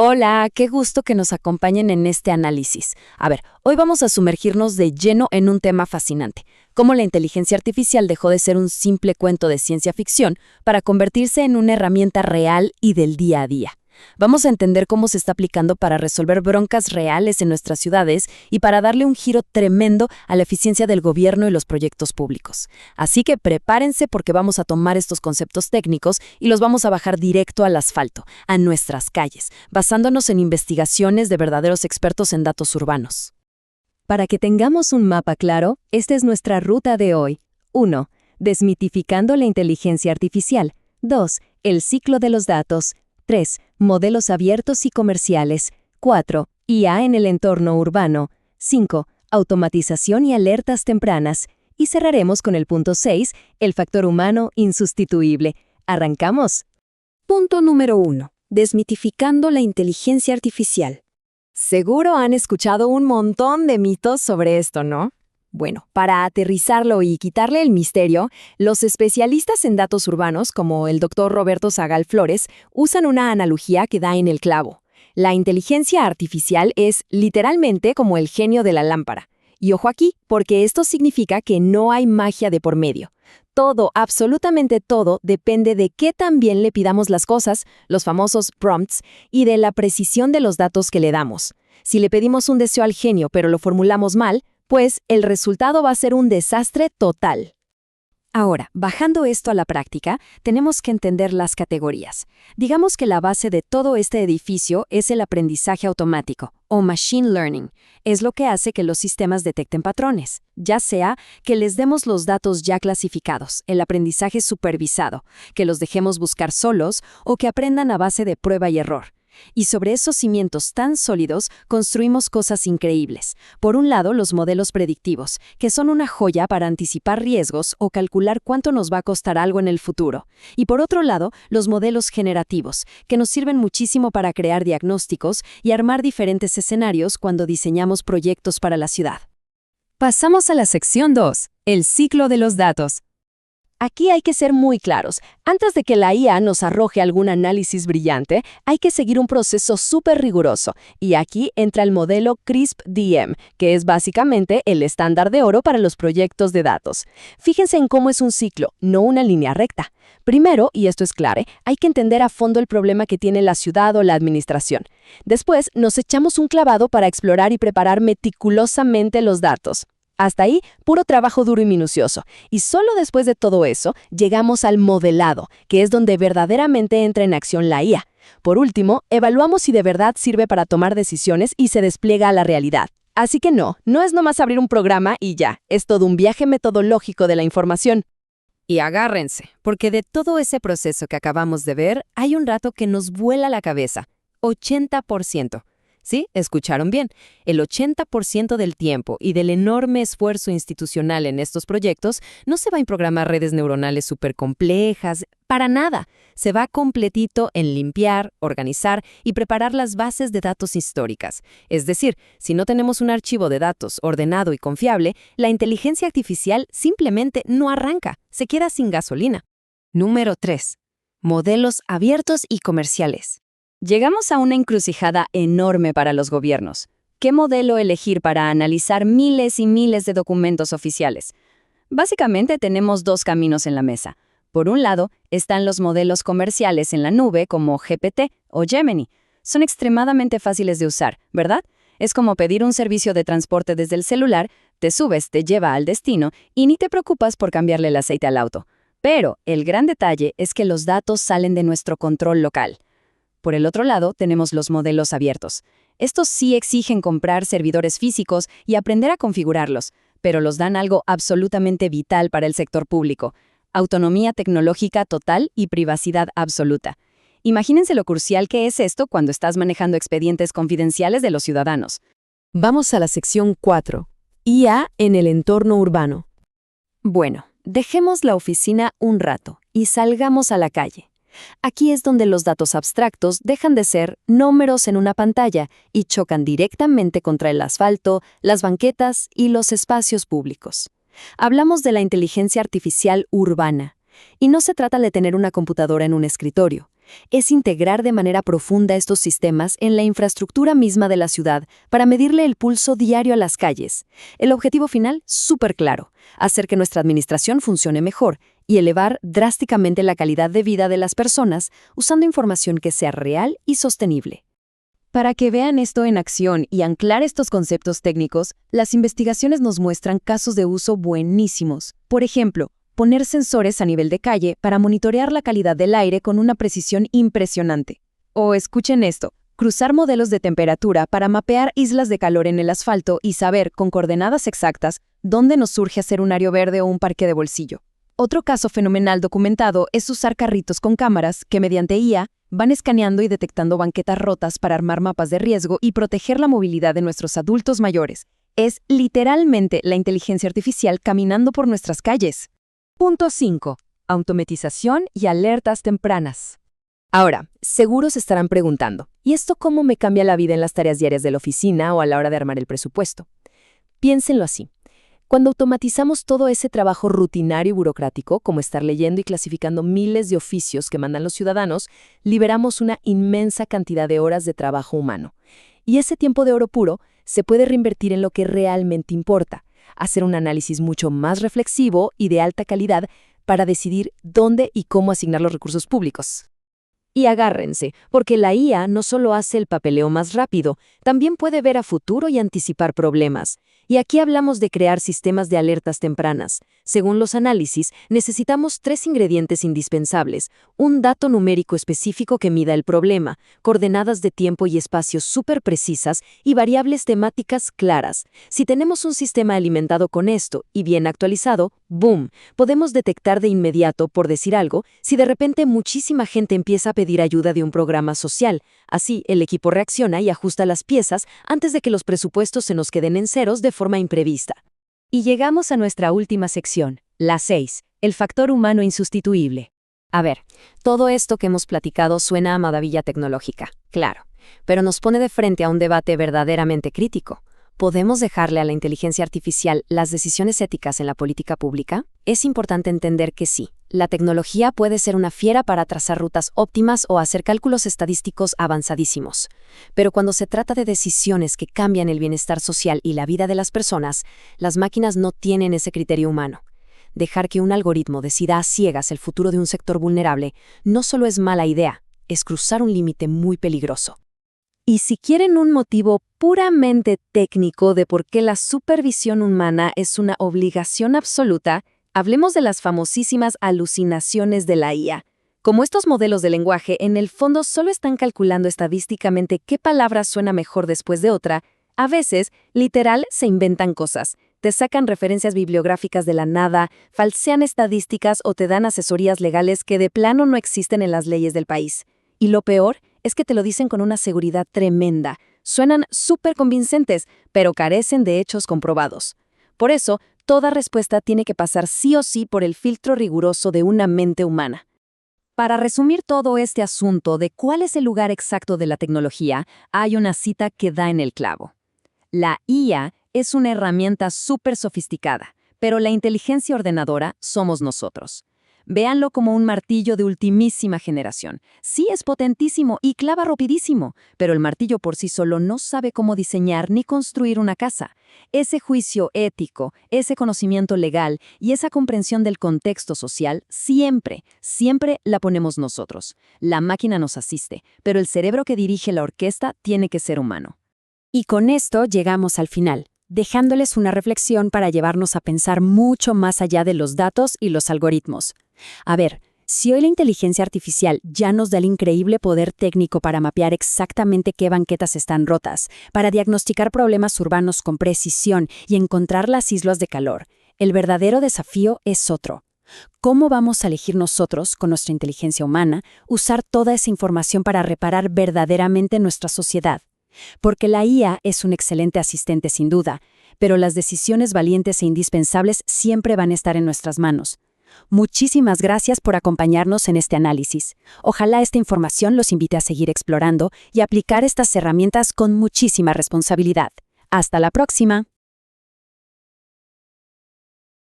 Hola, qué gusto que nos acompañen en este análisis. A ver, hoy vamos a sumergirnos de lleno en un tema fascinante, cómo la inteligencia artificial dejó de ser un simple cuento de ciencia ficción para convertirse en una herramienta real y del día a día. Vamos a entender cómo se está aplicando para resolver broncas reales en nuestras ciudades y para darle un giro tremendo a la eficiencia del gobierno y los proyectos públicos. Así que prepárense porque vamos a tomar estos conceptos técnicos y los vamos a bajar directo al asfalto, a nuestras calles, basándonos en investigaciones de verdaderos expertos en datos urbanos. Para que tengamos un mapa claro, esta es nuestra ruta de hoy. 1. Desmitificando la inteligencia artificial. 2. El ciclo de los datos. 3. Modelos abiertos y comerciales. 4. IA en el entorno urbano. 5. Automatización y alertas tempranas. Y cerraremos con el punto 6, el factor humano insustituible. ¿Arrancamos? Punto número 1. Desmitificando la inteligencia artificial. Seguro han escuchado un montón de mitos sobre esto, ¿no? Bueno, para aterrizarlo y quitarle el misterio, los especialistas en datos urbanos, como el Dr. Roberto Zagal Flores, usan una analogía que da en el clavo. La inteligencia artificial es literalmente como el genio de la lámpara. Y ojo aquí, porque esto significa que no hay magia de por medio. Todo, absolutamente todo, depende de qué tan bien le pidamos las cosas, los famosos prompts, y de la precisión de los datos que le damos. Si le pedimos un deseo al genio pero lo formulamos mal, pues el resultado va a ser un desastre total. Ahora, bajando esto a la práctica, tenemos que entender las categorías. Digamos que la base de todo este edificio es el aprendizaje automático, o machine learning. Es lo que hace que los sistemas detecten patrones, ya sea que les demos los datos ya clasificados, el aprendizaje supervisado, que los dejemos buscar solos o que aprendan a base de prueba y error. Y sobre esos cimientos tan sólidos construimos cosas increíbles. Por un lado, los modelos predictivos, que son una joya para anticipar riesgos o calcular cuánto nos va a costar algo en el futuro. Y por otro lado, los modelos generativos, que nos sirven muchísimo para crear diagnósticos y armar diferentes escenarios cuando diseñamos proyectos para la ciudad. Pasamos a la sección 2, el ciclo de los datos. Aquí hay que ser muy claros. Antes de que la IA nos arroje algún análisis brillante, hay que seguir un proceso súper riguroso. Y aquí entra el modelo CRISP-DM, que es básicamente el estándar de oro para los proyectos de datos. Fíjense en cómo es un ciclo, no una línea recta. Primero, y esto es clave, hay que entender a fondo el problema que tiene la ciudad o la administración. Después, nos echamos un clavado para explorar y preparar meticulosamente los datos. Hasta ahí, puro trabajo duro y minucioso. Y solo después de todo eso, llegamos al modelado, que es donde verdaderamente entra en acción la IA. Por último, evaluamos si de verdad sirve para tomar decisiones y se despliega a la realidad. Así que no es nomás abrir un programa y ya, es todo un viaje metodológico de la información. Y agárrense, porque de todo ese proceso que acabamos de ver, hay un rato que nos vuela la cabeza. 80%. Sí, escucharon bien. El 80% del tiempo y del enorme esfuerzo institucional en estos proyectos no se va en programar redes neuronales súper complejas, para nada. Se va completito en limpiar, organizar y preparar las bases de datos históricas. Es decir, si no tenemos un archivo de datos ordenado y confiable, la inteligencia artificial simplemente no arranca, se queda sin gasolina. Número 3. Modelos abiertos y comerciales. Llegamos a una encrucijada enorme para los gobiernos. ¿Qué modelo elegir para analizar miles y miles de documentos oficiales? Básicamente tenemos dos caminos en la mesa. Por un lado, están los modelos comerciales en la nube como GPT o Gemini. Son extremadamente fáciles de usar, ¿verdad? Es como pedir un servicio de transporte desde el celular, te subes, te lleva al destino y ni te preocupas por cambiarle el aceite al auto. Pero el gran detalle es que los datos salen de nuestro control local. Por el otro lado, tenemos los modelos abiertos. Estos sí exigen comprar servidores físicos y aprender a configurarlos, pero los dan algo absolutamente vital para el sector público: autonomía tecnológica total y privacidad absoluta. Imagínense lo crucial que es esto cuando estás manejando expedientes confidenciales de los ciudadanos. Vamos a la sección 4, IA en el entorno urbano. Bueno, dejemos la oficina un rato y salgamos a la calle. Aquí es donde los datos abstractos dejan de ser números en una pantalla y chocan directamente contra el asfalto, las banquetas y los espacios públicos. Hablamos de la inteligencia artificial urbana. Y no se trata de tener una computadora en un escritorio. Es integrar de manera profunda estos sistemas en la infraestructura misma de la ciudad para medirle el pulso diario a las calles. El objetivo final, súper claro: hacer que nuestra administración funcione mejor y elevar drásticamente la calidad de vida de las personas usando información que sea real y sostenible. Para que vean esto en acción y anclar estos conceptos técnicos, las investigaciones nos muestran casos de uso buenísimos. Por ejemplo, poner sensores a nivel de calle para monitorear la calidad del aire con una precisión impresionante. O escuchen esto: cruzar modelos de temperatura para mapear islas de calor en el asfalto y saber, con coordenadas exactas, dónde nos surge hacer un área verde o un parque de bolsillo. Otro caso fenomenal documentado es usar carritos con cámaras que, mediante IA, van escaneando y detectando banquetas rotas para armar mapas de riesgo y proteger la movilidad de nuestros adultos mayores. Es literalmente la inteligencia artificial caminando por nuestras calles. Punto 5. Automatización y alertas tempranas. Ahora, seguro se estarán preguntando, ¿y esto cómo me cambia la vida en las tareas diarias de la oficina o a la hora de armar el presupuesto? Piénsenlo así. Cuando automatizamos todo ese trabajo rutinario y burocrático, como estar leyendo y clasificando miles de oficios que mandan los ciudadanos, liberamos una inmensa cantidad de horas de trabajo humano. Y ese tiempo de oro puro se puede reinvertir en lo que realmente importa: hacer un análisis mucho más reflexivo y de alta calidad para decidir dónde y cómo asignar los recursos públicos. Y agárrense, porque la IA no solo hace el papeleo más rápido, también puede ver a futuro y anticipar problemas. Y aquí hablamos de crear sistemas de alertas tempranas. Según los análisis, necesitamos 3 ingredientes indispensables: un dato numérico específico que mida el problema, coordenadas de tiempo y espacio súper precisas y variables temáticas claras. Si tenemos un sistema alimentado con esto y bien actualizado, ¡boom!, podemos detectar de inmediato, por decir algo, si de repente muchísima gente empieza a pedir ayuda de un programa social. Así, el equipo reacciona y ajusta las piezas antes de que los presupuestos se nos queden en ceros de forma imprevista. Y llegamos a nuestra última sección, la 6, el factor humano insustituible. A ver, todo esto que hemos platicado suena a maravilla tecnológica, claro, pero nos pone de frente a un debate verdaderamente crítico. ¿Podemos dejarle a la inteligencia artificial las decisiones éticas en la política pública? Es importante entender que sí, la tecnología puede ser una fiera para trazar rutas óptimas o hacer cálculos estadísticos avanzadísimos. Pero cuando se trata de decisiones que cambian el bienestar social y la vida de las personas, las máquinas no tienen ese criterio humano. Dejar que un algoritmo decida a ciegas el futuro de un sector vulnerable no solo es mala idea, es cruzar un límite muy peligroso. Y si quieren un motivo puramente técnico de por qué la supervisión humana es una obligación absoluta, hablemos de las famosísimas alucinaciones de la IA. Como estos modelos de lenguaje en el fondo solo están calculando estadísticamente qué palabra suena mejor después de otra, a veces, literal, se inventan cosas. Te sacan referencias bibliográficas de la nada, falsean estadísticas o te dan asesorías legales que de plano no existen en las leyes del país. Y lo peor es que te lo dicen con una seguridad tremenda. Suenan súper convincentes, pero carecen de hechos comprobados. Por eso, toda respuesta tiene que pasar sí o sí por el filtro riguroso de una mente humana. Para resumir todo este asunto de cuál es el lugar exacto de la tecnología, hay una cita que da en el clavo. La IA es una herramienta súper sofisticada, pero la inteligencia ordenadora somos nosotros. Véanlo como un martillo de ultimísima generación. Sí, es potentísimo y clava rapidísimo, pero el martillo por sí solo no sabe cómo diseñar ni construir una casa. Ese juicio ético, ese conocimiento legal y esa comprensión del contexto social, siempre la ponemos nosotros. La máquina nos asiste, pero el cerebro que dirige la orquesta tiene que ser humano. Y con esto llegamos al final, dejándoles una reflexión para llevarnos a pensar mucho más allá de los datos y los algoritmos. A ver, si hoy la inteligencia artificial ya nos da el increíble poder técnico para mapear exactamente qué banquetas están rotas, para diagnosticar problemas urbanos con precisión y encontrar las islas de calor, el verdadero desafío es otro. ¿Cómo vamos a elegir nosotros, con nuestra inteligencia humana, usar toda esa información para reparar verdaderamente nuestra sociedad? Porque la IA es un excelente asistente sin duda, pero las decisiones valientes e indispensables siempre van a estar en nuestras manos. Muchísimas gracias por acompañarnos en este análisis. Ojalá esta información los invite a seguir explorando y aplicar estas herramientas con muchísima responsabilidad. Hasta la próxima.